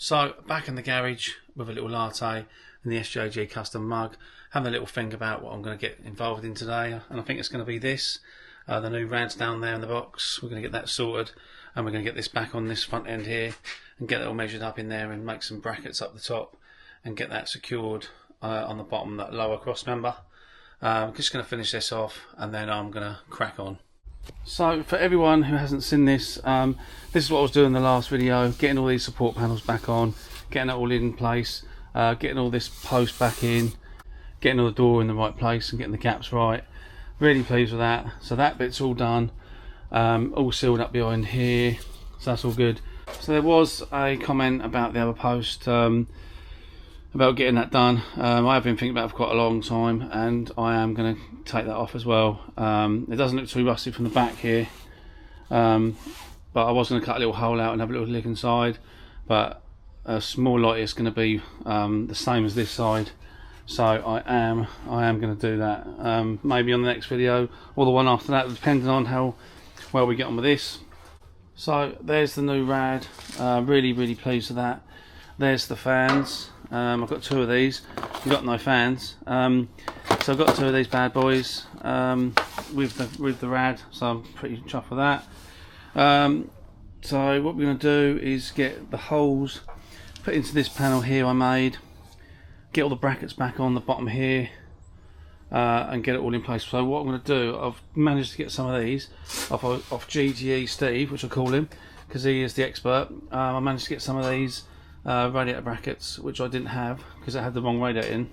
So back in the garage with a little latte and the SJG custom mug, having a little think about what I'm going to get involved in today, and I think it's going to be this. The new rad's down there in the box. We're going to get that sorted, and we're going to get this back on this front end here and get it all measured up in there and make some brackets up the top and get that secured on the bottom, that lower cross member. I'm just going to finish this off and then I'm going to crack on. So for everyone who hasn't seen this, this is what I was doing in the last video, getting all these support panels back on, getting it all in place, getting all this post back in, getting all the door in the right place and getting the gaps right. Really pleased with that. So that bit's all done, all sealed up behind here, so that's all good. So there was a comment about the other post, about getting that done. I have been thinking about it for quite a long time, and I am going to take that off as well. It doesn't look too rusty from the back here, but I was going to cut a little hole out and have a little lick inside, but more likely it's going to be the same as this side. So I am going to do that, maybe on the next video or the one after that, depending on how well we get on with this. So there's the new rad, really pleased with that. There's the fans. I've got two of these. I've got no fans, so I've got two of these bad boys with the rad, so I'm pretty chuffed with that. So what we're going to do is get the holes put into this panel here I made, get all the brackets back on the bottom here, and get it all in place. So what I'm going to do, I've managed to get some of these off GTE Steve, which I call him because he is the expert. I managed to get some of these radiator brackets, which I didn't have because I had the wrong radiator in,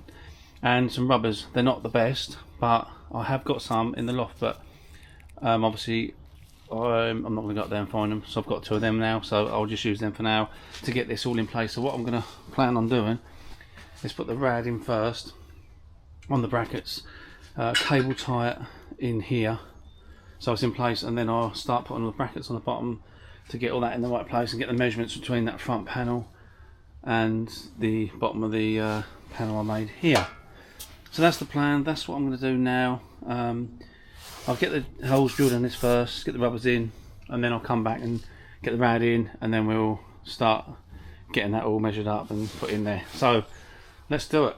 and some rubbers. They're not the best, but I have got some in the loft, but obviously I'm not going to go up there and find them, so I've got two of them now, so I'll just use them for now to get this all in place. So what I'm going to plan on doing is put the rad in first on the brackets, cable tie it in here so it's in place, and then I'll start putting all the brackets on the bottom to get all that in the right place and get the measurements between that front panel and the bottom of the panel I made here. So that's the plan, that's what I'm going to do now. I'll get the holes drilled in this first, get the rubbers in, and then I'll come back and get the rad in, and then we'll start getting that all measured up and put in there. So let's do it.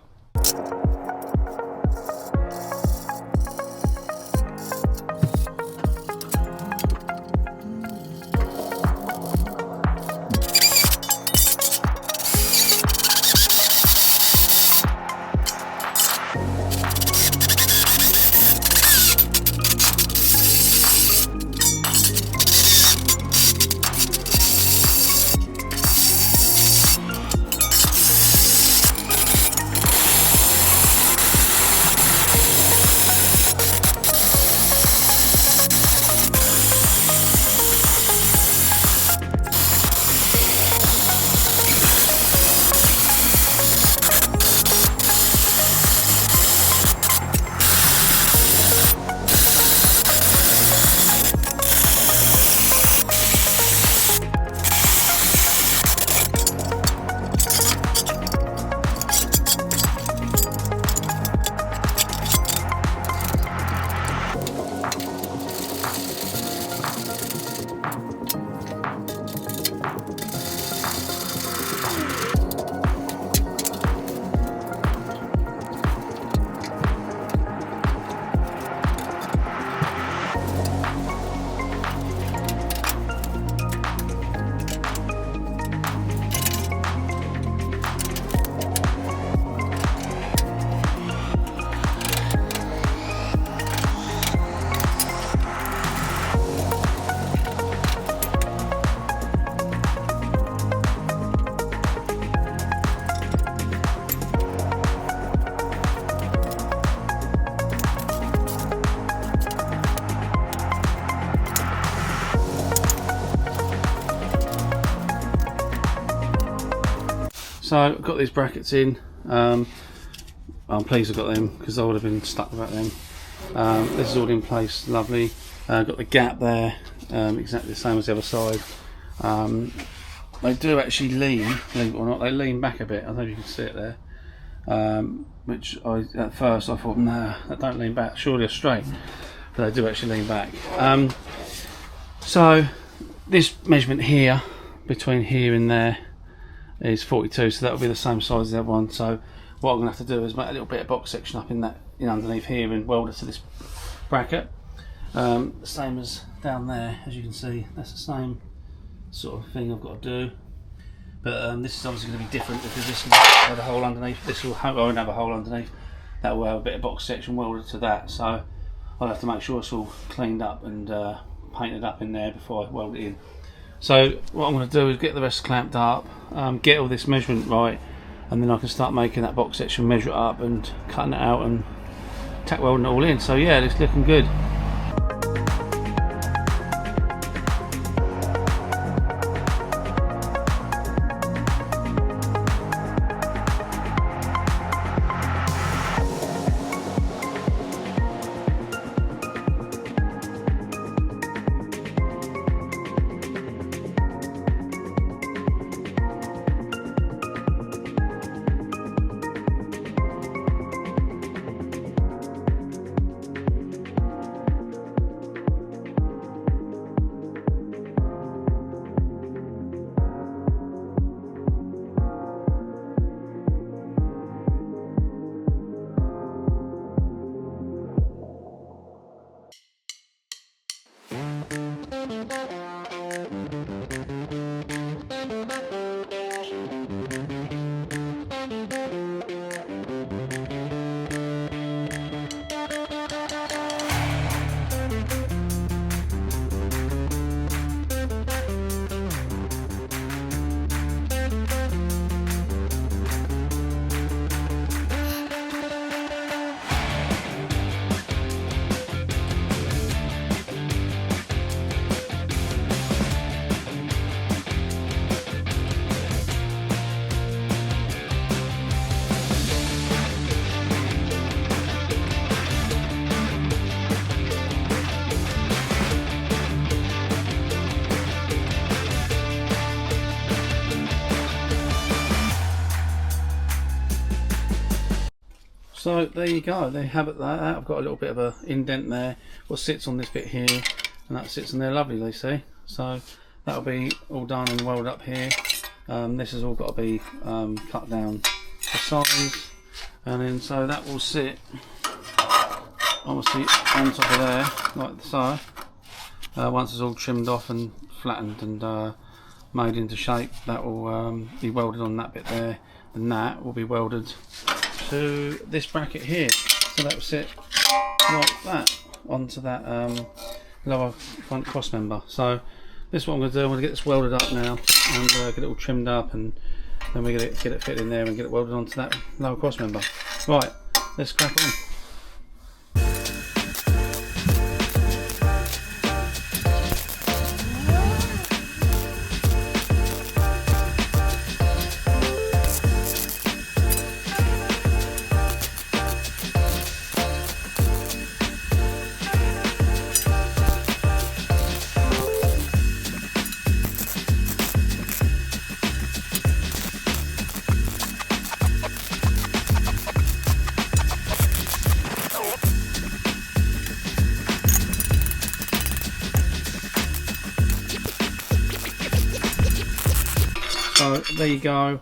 So I've got these brackets in. I'm pleased I've got them because I would have been stuck without them. This is all in place, lovely. Got the gap there, exactly the same as the other side. They do actually lean, believe it or not, they lean back a bit. I don't know if you can see it there. Which at first I thought, nah, that don't lean back, surely they're straight. But they do actually lean back. So this measurement here, between here and there, is 42, so that'll be the same size as the other one. So what I'm going to have to do is make a little bit of box section up in that, underneath here, and weld it to this bracket. Same as down there, as you can see, that's the same sort of thing I've got to do. But this is obviously going to be different because this will have a hole underneath. This will won't have a hole underneath. That will have a bit of box section welded to that. So I'll have to make sure it's all cleaned up and painted up in there before I weld it in. So what I'm going to do is get the rest clamped up, get all this measurement right, and then I can start making that box section, measure it up and cutting it out and tack welding it all in. So yeah, it's looking good. So there you go, there you have it. That I've got a little bit of a indent there, what sits on this bit here, and that sits in there lovely, they see. So that'll be all done and welded up here. This has all got to be cut down to size, and then so that will sit obviously on top of there like so. Once it's all trimmed off and flattened and made into shape, that will be welded on that bit there, and that will be welded to this bracket here, so that will sit like that onto that lower front cross member. So this is what I'm going to do. I'm going to get this welded up now and get it all trimmed up, and then we get it fit in there and get it welded onto that lower cross member. Right, let's crack on. So there you go,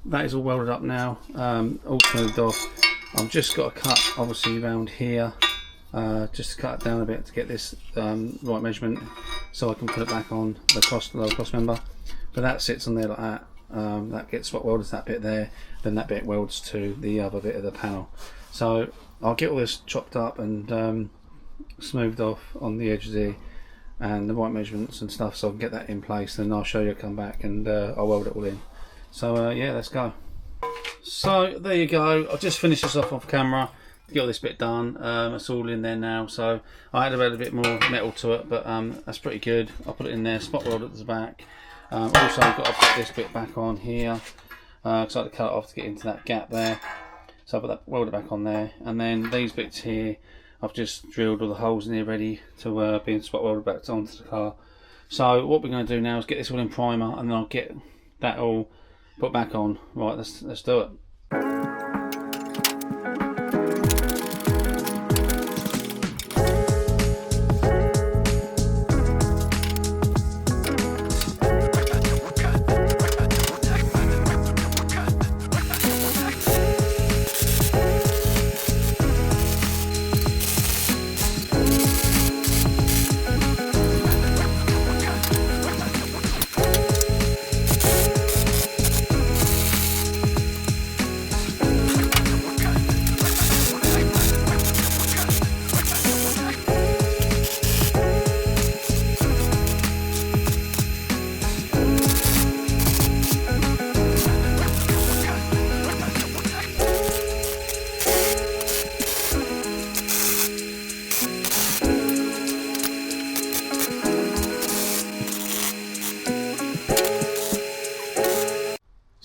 that is all welded up now, all smoothed off. I've just got to cut obviously around here, just to cut it down a bit to get this right measurement, so I can put it back on the lower cross member. But that sits on there like that. That gets spot welded to that bit there, then that bit welds to the other bit of the panel. So I'll get all this chopped up and smoothed off on the edges here, and the right measurements and stuff, so I can get that in place. Then I'll show you, come back and I'll weld it all in. So yeah, let's go. So there you go, I'll just finish this off camera to get all this bit done. It's all in there now, so I had to add a bit more metal to it, but that's pretty good. I'll put it in there, spot weld at the back. Also I've got to put this bit back on here, because I had to cut it off to get into that gap there. So I put that welder back on there, and then these bits here I've just drilled all the holes in here ready to be spot welded back onto the car. So what we're going to do now is get this all in primer, and then I'll get that all put back on. Right, let's do it.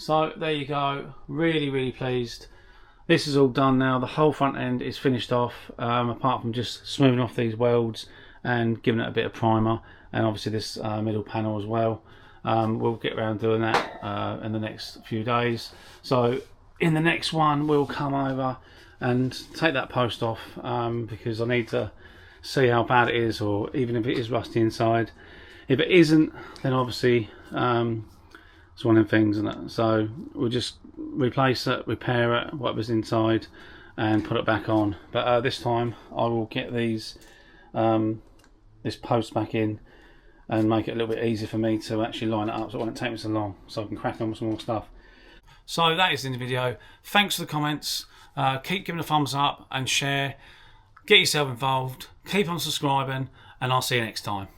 So there you go, really pleased. This is all done now. The whole front end is finished off, apart from just smoothing off these welds and giving it a bit of primer, and obviously this middle panel as well. We'll get around doing that in the next few days. So in the next one we'll come over and take that post off, because I need to see how bad it is, or even if it is rusty inside. If it isn't, then obviously it's one of them things, isn't it? So we'll just replace it, repair it, whatever's inside, and put it back on. But this time I will get these this post back in and make it a little bit easier for me to actually line it up, so it won't take me so long, so I can crack on with some more stuff. So that is the end of the video. Thanks for the comments. Keep giving a thumbs up and share. Get yourself involved. Keep on subscribing, and I'll see you next time.